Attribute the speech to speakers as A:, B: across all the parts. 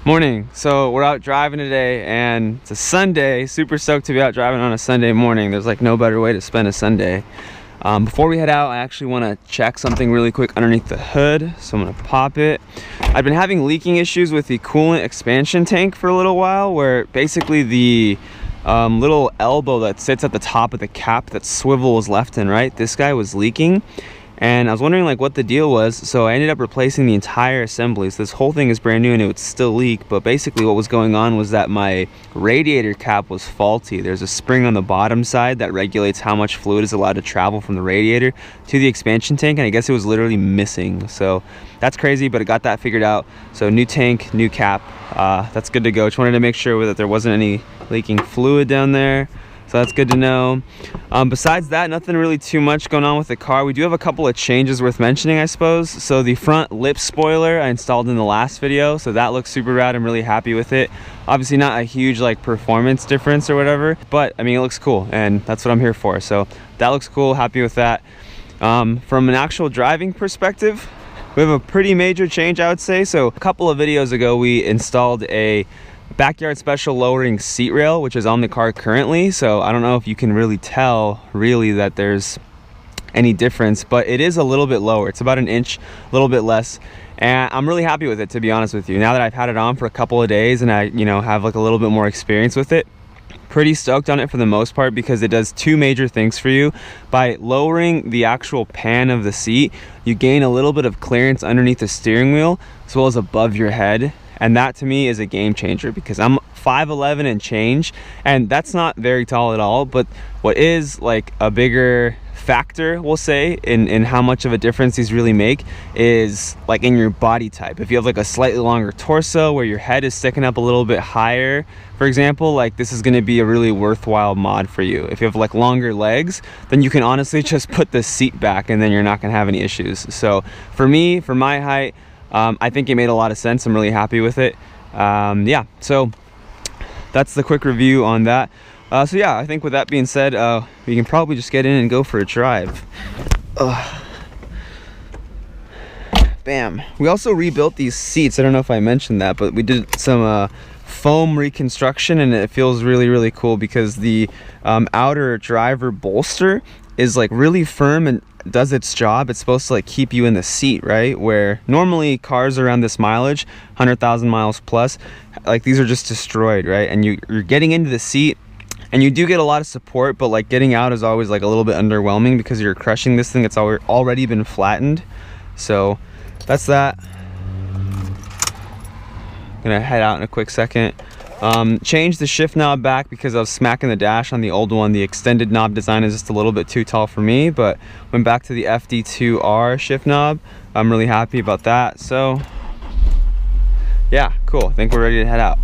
A: Morning. So we're out driving today and it's a Sunday. Super stoked to be out driving on a Sunday morning. There's like no better way to spend a Sunday. Before we head out, I actually want to check something really quick underneath the hood. So I'm going to pop it. I've been having leaking issues with the coolant expansion tank for a little while, where basically the little elbow that sits at the top of the cap that swivels left and right, this guy was leaking. And I was wondering like what the deal was, so I ended up replacing the entire assembly. So this whole thing is brand new and it would still leak, but basically what was going on was that my radiator cap was faulty. There's a spring on the bottom side that regulates how much fluid is allowed to travel from the radiator to the expansion tank, and I guess it was literally missing. So that's crazy, but I got that figured out. So new tank, new cap, that's good to go. Just wanted to make sure that there wasn't any leaking fluid down there. So that's good to know. Besides that, nothing really too much going on with the car. We do have a couple of changes worth mentioning, I suppose. So the front lip spoiler I installed in the last video, so that looks super rad. I'm really happy with it. Obviously not a huge like performance difference or whatever, but I mean, it looks cool and that's what I'm here for. So that looks cool, happy with that. From an actual driving perspective, we have a pretty major change, I would say. So a couple of videos ago, we installed a backyard special lowering seat rail, which is on the car currently. So I don't know if you can really tell really that there's any difference, but it is a little bit lower. It's about an inch, a little bit less, and I'm really happy with it, to be honest with you. Now that I've had it on for a couple of days and I have like a little bit more experience with it, pretty stoked on it for the most part, because it does two major things for you. By lowering the actual pan of the seat, you gain a little bit of clearance underneath the steering wheel as well as above your head. And that to me is a game changer, because I'm 5'11" and change, and that's not very tall at all. But what is like a bigger factor, we'll say, in how much of a difference these really make is like in your body type. If you have like a slightly longer torso where your head is sticking up a little bit higher, for example, like this is going to be a really worthwhile mod for you. If you have like longer legs, then you can honestly just put the seat back and then you're not going to have any issues. So for me, for my height, I think it made a lot of sense. I'm really happy with it. Yeah, so that's the quick review on that. So yeah, I think with that being said, we can probably just get in and go for a drive. Bam. We also rebuilt these seats. I don't know if I mentioned that, but we did some foam reconstruction, and it feels really, really cool because the outer driver bolster is like really firm and does its job. It's supposed to like keep you in the seat, right? Where normally cars around this mileage, 100,000 miles plus, like these are just destroyed, right? And you're getting into the seat and you do get a lot of support, but like getting out is always like a little bit underwhelming because you're crushing this thing that's already been flattened. So that's that. I'm gonna head out in a quick second. Changed the shift knob back because I was smacking the dash on the old one. The extended knob design is just a little bit too tall for me, but went back to the FD2R shift knob. I'm really happy about that. So yeah, cool. I think we're ready to head out.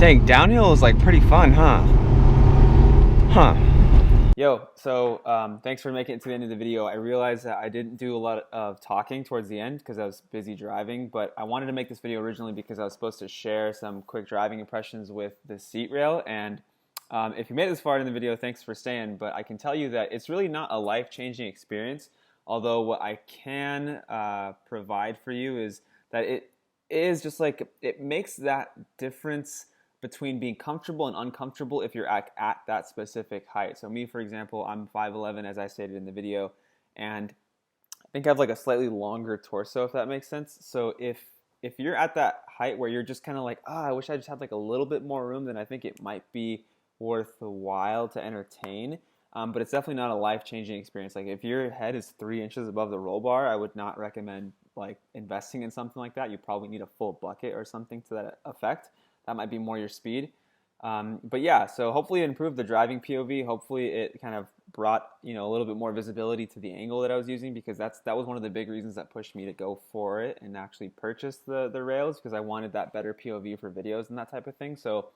A: Dang, downhill is like pretty fun, huh? Yo, so thanks for making it to the end of the video. I realized that I didn't do a lot of talking towards the end because I was busy driving, but I wanted to make this video originally because I was supposed to share some quick driving impressions with the seat rail. And if you made it this far in the video, thanks for staying, but I can tell you that it's really not a life-changing experience, although what I can provide for you is that it is just like, it makes that difference between being comfortable and uncomfortable if you're at that specific height. So me, for example, I'm 5'11", as I stated in the video, and I think I have like a slightly longer torso, if that makes sense. So if you're at that height where you're just kind of like, I wish I just had like a little bit more room, then I think it might be worth the while to entertain. But it's definitely not a life-changing experience. Like if your head is 3 inches above the roll bar, I would not recommend like investing in something like that. You probably need a full bucket or something to that effect. That might be more your speed. But yeah, so hopefully it improved the driving POV. Hopefully it kind of brought, a little bit more visibility to the angle that I was using, because that was one of the big reasons that pushed me to go for it and actually purchase the rails, because I wanted that better POV for videos and that type of thing. So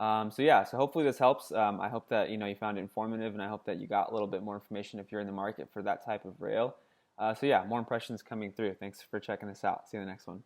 A: yeah, so hopefully this helps. I hope that you found it informative, and I hope that you got a little bit more information if you're in the market for that type of rail. So yeah, more impressions coming through. Thanks for checking this out. See you in the next one.